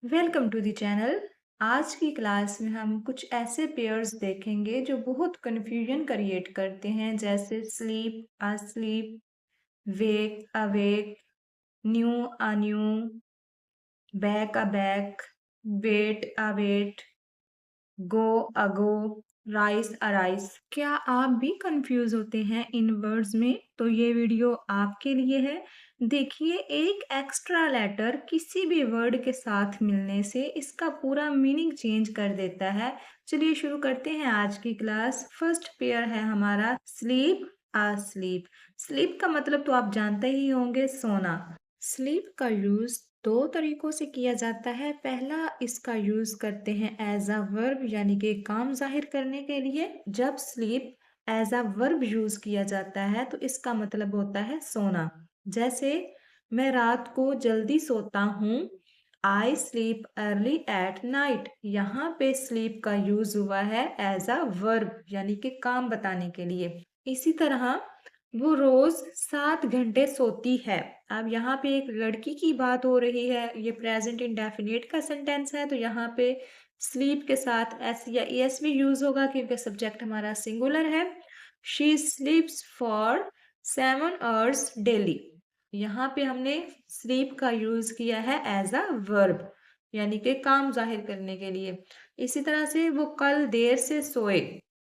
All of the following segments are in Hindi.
Welcome to the channel. आज की क्लास में हम कुछ ऐसे पेयर्स देखेंगे जो बहुत कन्फ्यूजन क्रिएट करते हैं, जैसे स्लीप, अस्लीप, वेक, अवेक, न्यू, अन्यू, बैक, अबैक, वेट, अवेट, गो, अगो, राइस, अराइस। क्या आप भी कंफ्यूज होते हैं इन वर्ड्स में? तो ये वीडियो आपके लिए है। देखिए, एक एक्स्ट्रा लेटर किसी भी वर्ड के साथ मिलने से इसका पूरा मीनिंग चेंज कर देता है। चलिए शुरू करते हैं आज की क्लास। फर्स्ट पेयर है हमारा स्लीप, अस्लीप। स्लीप का मतलब तो आप जानते ही होंगे, सोना। स्लीप का यूज दो तरीकों से किया जाता है। पहला, इसका यूज करते हैं एज अ वर्ब, यानी कि काम जाहिर करने के लिए। जब sleep as a verb use किया जाता है तो इसका मतलब होता है सोना। जैसे, मैं रात को जल्दी सोता हूँ, I sleep early at night. यहाँ पे स्लीप का यूज हुआ है एज अ वर्ब, यानी कि काम बताने के लिए। इसी तरह, वो रोज 7 घंटे सोती है। अब यहाँ पे एक लड़की की बात हो रही है, ये प्रेजेंट इंडेफिनिट का सेंटेंस है, तो यहाँ पे स्लीप के साथ एस या एस भी यूज होगा क्योंकि सब्जेक्ट हमारा सिंगुलर है। She स्लीप्स for 7 hours daily. यहाँ पे हमने स्लीप का यूज किया है एज अ वर्ब, यानी कि काम जाहिर करने के लिए। इसी तरह से वो कल देर से सोए।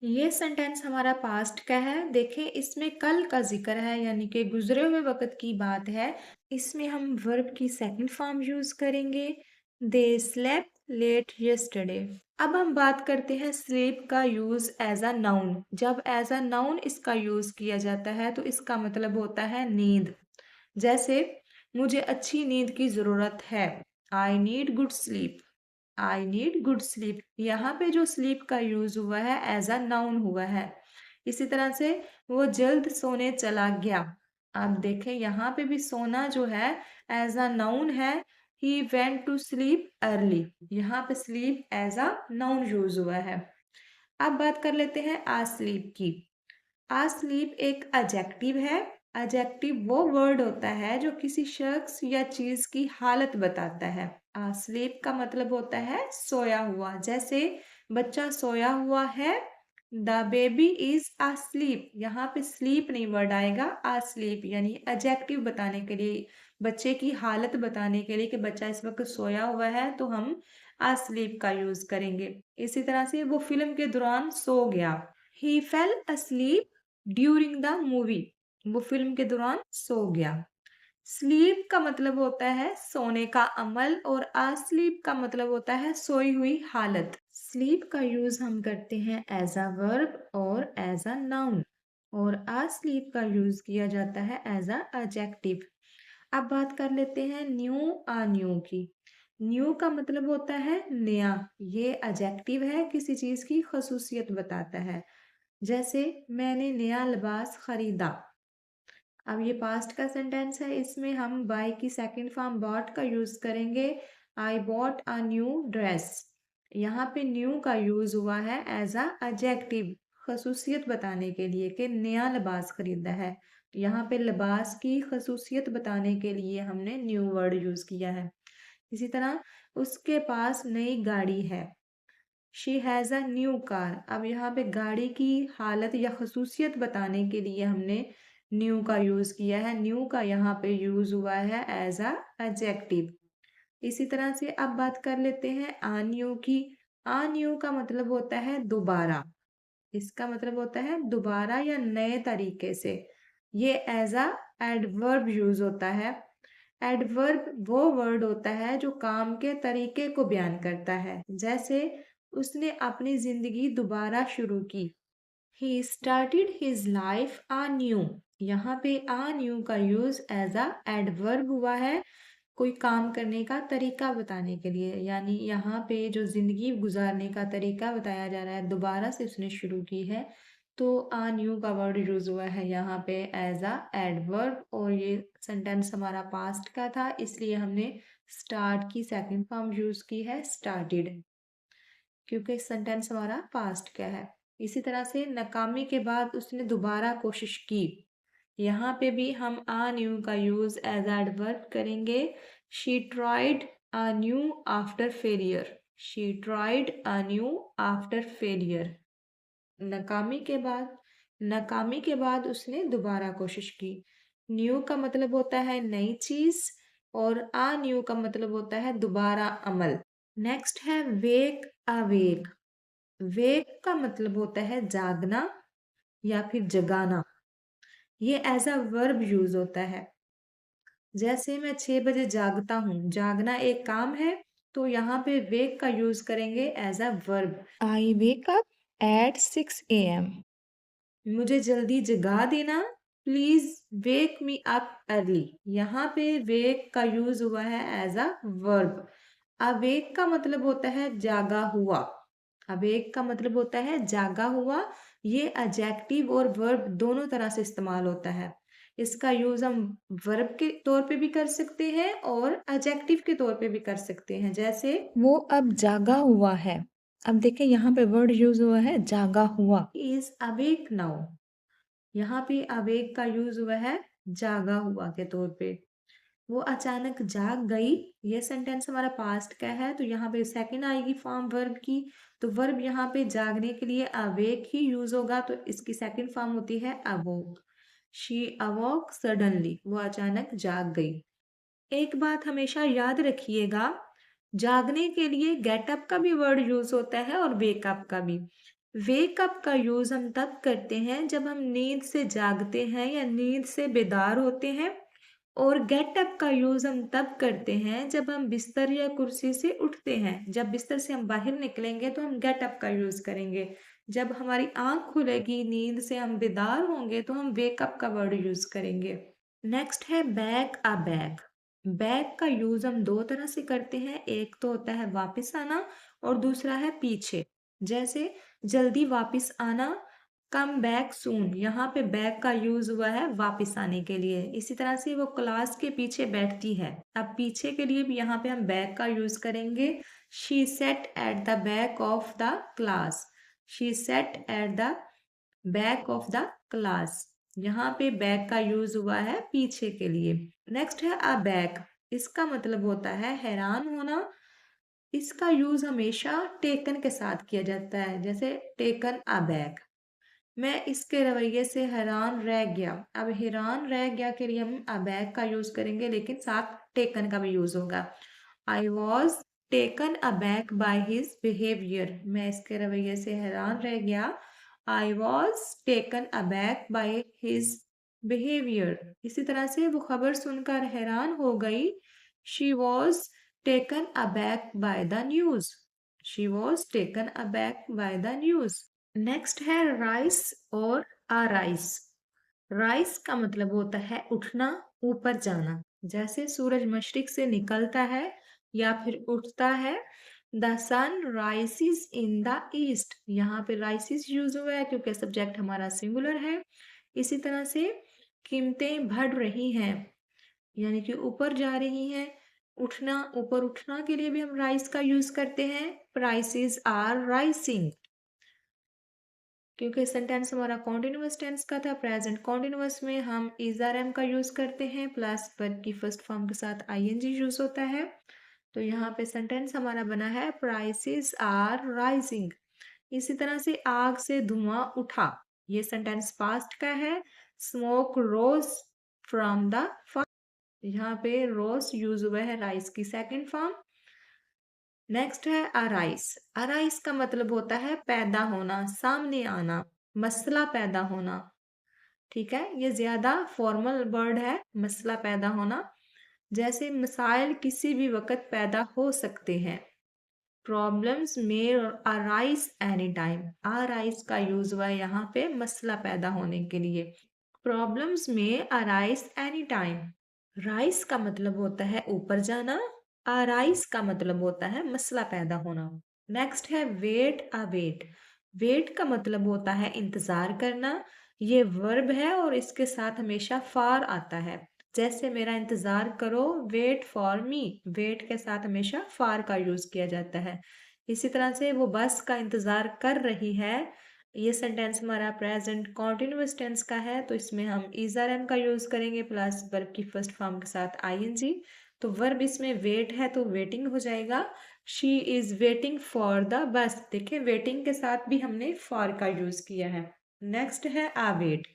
ये सेंटेंस हमारा पास्ट का है। देखें, इसमें कल का जिक्र है, यानी कि गुजरे हुए वक्त की बात है। इसमें हम वर्ब की सेकंड फॉर्म यूज करेंगे, दे स्लेप्ट लेट यस्टरडे। अब हम बात करते हैं स्लीप का यूज एज अ नाउन। जब एज अ नाउन इसका यूज किया जाता है तो इसका मतलब होता है नींद। जैसे, मुझे अच्छी नींद की जरूरत है, I need good sleep. I need good sleep. यहाँ पे जो स्लीप का यूज हुआ है एज अ नाउन हुआ है। इसी तरह से, वो जल्द सोने चला गया। अब देखें, यहाँ पे भी सोना जो है एज अ नाउन है। He went to sleep early. यहाँ पे sleep as a noun use हुआ है। अब बात कर लेते हैं आस्लीप की। आस्लीप एक एडजेक्टिव है। एडजेक्टिव वो वर्ड होता है जो किसी शख्स या चीज की हालत बताता है। आस्लीप का मतलब होता है सोया हुआ। जैसे, बच्चा सोया हुआ है, द बेबी इज asleep। यहाँ पे स्लीप नहीं वर्ड आएगा, asleep यानी एडजेक्टिव बताने के लिए, बच्चे की हालत बताने के लिए कि बच्चा इस वक्त सोया हुआ है, तो हम asleep का यूज करेंगे। इसी तरह से, वो फिल्म के दौरान सो गया। He fell asleep during the movie. वो फिल्म के दौरान सो गया। स्लीप का मतलब होता है सोने का अमल, और अस्लीप का मतलब होता है सोई हुई हालत। स्लीप का यूज हम करते हैं एज अ वर्ब और एज अ नाउन, और अस्लीप का यूज किया जाता है एज अ एडजेक्टिव। अब बात कर लेते हैं न्यू, आ न्यू की। न्यू का मतलब होता है नया। ये एडजेक्टिव है, किसी चीज की खसूसियत बताता है। जैसे, मैंने नया लिबास खरीदा। अब ये पास्ट का सेंटेंस है, इसमें हम बाय की सेकंड फॉर्म बॉट का यूज करेंगे। I bought a new dress. यहाँ पे न्यू का यूज हुआ है एज अ एडजेक्टिव, खसूसियत बताने के लिए कि नया लिबास खरीदा है। यहाँ पे लिबास की खसूसियत बताने के लिए हमने न्यू वर्ड यूज किया है। इसी तरह, उसके पास नई गाड़ी है। She has a new car. अब यहाँ पे गाड़ी की हालत या खसूसियत बताने के लिए हमने न्यू का यूज़ किया है। न्यू का यहाँ पे यूज़ हुआ है एज अ एडजेक्टिव। इसी तरह से अब बात कर लेते हैं आ न्यू की। आ न्यू का मतलब होता है दोबारा। इसका मतलब होता है दोबारा या नए तरीके से। ये एज अ एडवर्ब यूज होता है। एडवर्ब वो वर्ड होता है जो काम के तरीके को बयान करता है। जैसे, उसने अपनी जिंदगी दोबारा शुरू की। He started his life anew। यहाँ पे anew का यूज एज अ एडवर्ब हुआ है, कोई काम करने का तरीका बताने के लिए। यानी यहाँ पे जो जिंदगी गुजारने का तरीका बताया जा रहा है, दोबारा से उसने शुरू की है, तो anew का वर्ड यूज हुआ है यहाँ पे एज अ एडवर्ब। और ये सेंटेंस हमारा पास्ट का था, इसलिए हमने स्टार्ट की सेकंड फॉर्म यूज की है, स्टार्टेड, क्योंकि सेंटेंस हमारा पास्ट का है। इसी तरह से, नाकामी के बाद उसने दोबारा कोशिश की। यहाँ पे भी हम आ न्यू का यूज एज एडवर्ब करेंगे। She tried anew after failure. She tried anew after failure. नाकामी के बाद उसने दोबारा कोशिश की। न्यू का मतलब होता है नई चीज और अन्यू का मतलब होता है दोबारा अमल। नेक्स्ट है वेक अवेक। वेक का मतलब होता है जागना या फिर जगाना। ये एज अ वर्ब यूज होता है। जैसे मैं 6 बजे जागता हूँ, जागना एक काम है, तो यहाँ पे वेक का यूज करेंगे as a verb. I wake up at 6 AM। मुझे जल्दी जगा देना, please wake me up early. यहाँ पे वेक का यूज हुआ है एज अ वर्ब। अवेक का मतलब होता है जागा हुआ। अवेक का मतलब होता है जागा हुआ। ये एडजेक्टिव और वर्ब दोनों तरह से इस्तेमाल होता है। इसका यूज हम वर्ब के तौर पे भी कर सकते हैं और एडजेक्टिव के तौर पे भी कर सकते हैं। जैसे वो अब जागा हुआ है। अब देखें यहाँ पे वर्ड यूज हुआ है जागा हुआ। Is awake now. यहाँ पे अवेक का यूज हुआ है जागा हुआ के तौर पे। वो अचानक जाग गई। ये सेंटेंस हमारा पास्ट का है, तो यहाँ पे सेकंड आएगी फॉर्म वर्ब की। तो वर्ब यहाँ पे जागने के लिए अवेक ही यूज होगा, तो इसकी सेकंड फॉर्म होती है अवोक। She अवोक suddenly. वो अचानक जाग गई। एक बात हमेशा याद रखिएगा, जागने के लिए गेटअप का भी वर्ड यूज होता है और वेकअप का भी। वेकअप का यूज हम तब करते हैं जब हम नींद से जागते हैं या नींद से बेदार होते हैं। और गेटअप का यूज हम तब करते हैं जब हम बिस्तर या कुर्सी से उठते हैं। जब बिस्तर से हम बाहर निकलेंगे तो हम गेटअप का यूज करेंगे। जब हमारी आंख खुलेगी, नींद से हम बेदार होंगे, तो हम वेकअप का वर्ड यूज करेंगे। नेक्स्ट है बैक अ बैक। बैक का यूज हम दो तरह से करते हैं। एक तो होता है वापस आना और दूसरा है पीछे। जैसे जल्दी वापस आना, कम बैक सून। यहाँ पे बैक का यूज हुआ है वापस आने के लिए। इसी तरह से वो क्लास के पीछे बैठती है। अब पीछे के लिए भी यहाँ पे हम बैक का यूज करेंगे। She said at the back of the class. She said at the back of the class. यहाँ पे बैक का यूज हुआ है पीछे के लिए। नेक्स्ट है अ बैक। इसका मतलब होता है हैरान होना। इसका यूज हमेशा टेकन के साथ किया जाता है। जैसे टेकन अ बैक, मैं इसके रवैये से हैरान रह गया। अब हैरान रह गया के लिए हम अबैक का यूज करेंगे, लेकिन साथ टेकन का भी यूज होगा। I was taken aback by his behaviour. मैं इसके रवैये से हैरान रह गया। I was taken aback by his behaviour. इसी तरह से वो खबर सुनकर हैरान हो गई। She was taken aback by the news. She was taken aback by the news. Next है राइस और आ राइस। राइस का मतलब होता है उठना, ऊपर जाना। जैसे सूरज मशरिक से निकलता है या फिर उठता है। The sun rises in the east. यहाँ पे राइसिस यूज हुआ है क्योंकि सब्जेक्ट हमारा सिंगुलर है। इसी तरह से कीमतें बढ़ रही हैं, यानी कि ऊपर जा रही हैं। उठना, ऊपर उठना के लिए भी हम राइस का यूज करते हैं। Prices are rising. क्योंकि सेंटेंस हमारा कॉन्टिन्यूअस टेंस का था, प्रेजेंट कॉन्टिन्यूअस में हम इज आर एम का यूज करते हैं, प्लस वर्ब की फर्स्ट फॉर्म के साथ आईएनजी यूज होता है। तो यहाँ पे सेंटेंस हमारा बना है प्राइसेस आर राइजिंग। इसी तरह से आग से धुआं उठा। ये सेंटेंस पास्ट का है। Smoke rose from the fire. यहाँ पे रोज यूज हुआ है राइस की सेकेंड फॉर्म। नेक्स्ट है अराइस। अराइस का मतलब होता है पैदा होना, सामने आना, मसला पैदा होना। ठीक है, ये ज्यादा फॉर्मल वर्ड है, मसला पैदा होना। जैसे मसाइल किसी भी वक्त पैदा हो सकते हैं। प्रॉब्लम्स में अराइज एनी टाइम। अराइज का यूज हुआ है यहाँ पे मसला पैदा होने के लिए। प्रॉब्लम्स में अराइज एनी टाइम। राइस का मतलब होता है ऊपर जाना। अराइज का मतलब होता है मसला पैदा होना। नेक्स्ट है वेट अवेट। वेट का मतलब होता है इंतजार करना। ये वर्ब है और इसके साथ हमेशा फॉर आता है। जैसे मेरा इंतजार करो, वेट फॉर मी। वेट के साथ हमेशा फॉर का यूज किया जाता है। इसी तरह से वो बस का इंतजार कर रही है। ये सेंटेंस हमारा प्रेजेंट कॉन्टिन्यूअस टेंस का है, तो इसमें हम इज आर एम का यूज करेंगे, प्लस वर्ब की फर्स्ट फॉर्म के साथ आईएनजी। तो वर्ब इसमें वेट है तो वेटिंग हो जाएगा। She is waiting for the bus. देखिए वेटिंग के साथ भी हमने फॉर का यूज किया है। नेक्स्ट है अवेट।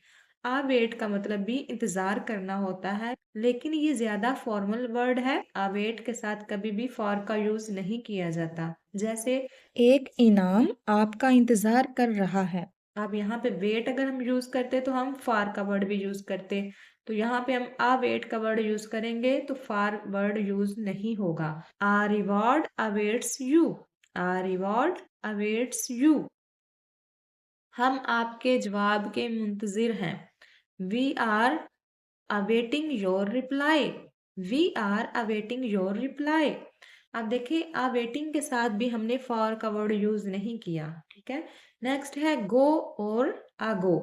अवेट का मतलब भी इंतजार करना होता है, लेकिन ये ज्यादा फॉर्मल वर्ड है। अवेट के साथ कभी भी फॉर का यूज नहीं किया जाता। जैसे एक इनाम आपका इंतजार कर रहा है। अब यहाँ पे वेट अगर हम यूज करते तो हम फॉर का वर्ड भी यूज करते, तो यहाँ पे हम आ वेट का वर्ड यूज करेंगे तो फॉर वर्ड यूज नहीं होगा। A reward awaits you. A reward awaits you. हम आपके जवाब के मुंतजिर हैं। We are awaiting your reply. We are awaiting your reply. अब देखिए अवेटिंग के साथ भी हमने फॉर का वर्ड यूज नहीं किया। ठीक है। नेक्स्ट है गो और अगो।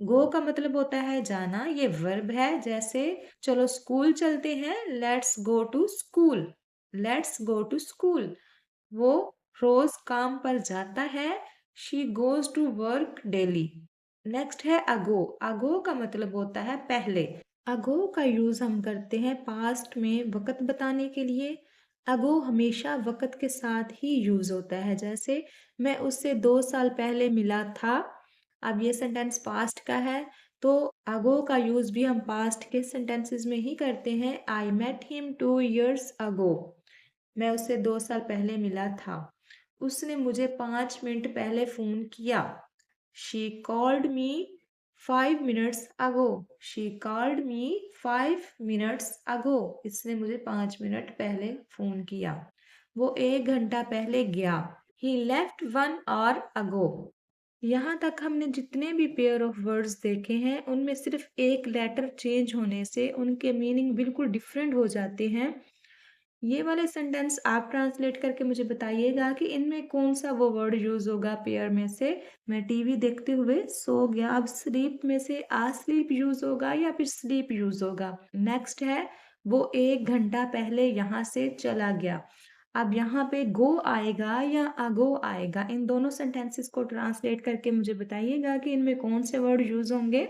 गो का मतलब होता है जाना, ये वर्ब है। जैसे चलो स्कूल चलते हैं, let's go to school. Let's go to school. वो रोज काम पर जाता है। She goes to work daily. Next है अगो। अगो का मतलब होता है पहले। अगो का यूज हम करते हैं पास्ट में वक्त बताने के लिए। अगो हमेशा वक्त के साथ ही यूज होता है। जैसे मैं उससे 2 साल पहले मिला था। अब ये सेंटेंस पास्ट का है, तो अगो का यूज भी हम पास्ट के सेंटेंसेस में ही करते हैं। आई मेट हिम 2 years अगो। मैं उससे 2 साल पहले मिला था। उसने मुझे 5 मिनट पहले फोन किया। She called me 5 minutes ago. She called me 5 minutes अगो। इसने मुझे 5 मिनट पहले फोन किया। वो 1 घंटा पहले गया। ही लेफ्ट 1 hour अगो। यहाँ तक हमने जितने भी पेयर ऑफ वर्ड्स देखे हैं उनमें सिर्फ एक लेटर चेंज होने से उनके मीनिंग बिल्कुल डिफरेंट हो जाते हैं। ये वाले सेंटेंस आप ट्रांसलेट करके मुझे बताइएगा कि इनमें कौन सा वो वर्ड यूज होगा पेयर में से। मैं टीवी देखते हुए सो गया। अब स्लीप में से आ स्लीप यूज होगा या फिर स्लीप यूज होगा। नेक्स्ट है वो 1 घंटा पहले यहाँ से चला गया। अब यहाँ पे गो आएगा या अगो आएगा, इन दोनों सेंटेंसेस को ट्रांसलेट करके मुझे बताइएगा कि इनमें कौन से वर्ड यूज होंगे।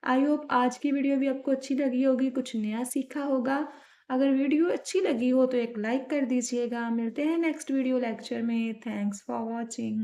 आई होप आज की वीडियो भी आपको अच्छी लगी होगी, कुछ नया सीखा होगा। अगर वीडियो अच्छी लगी हो तो एक लाइक कर दीजिएगा। मिलते हैं नेक्स्ट वीडियो लेक्चर में। Thanks for watching.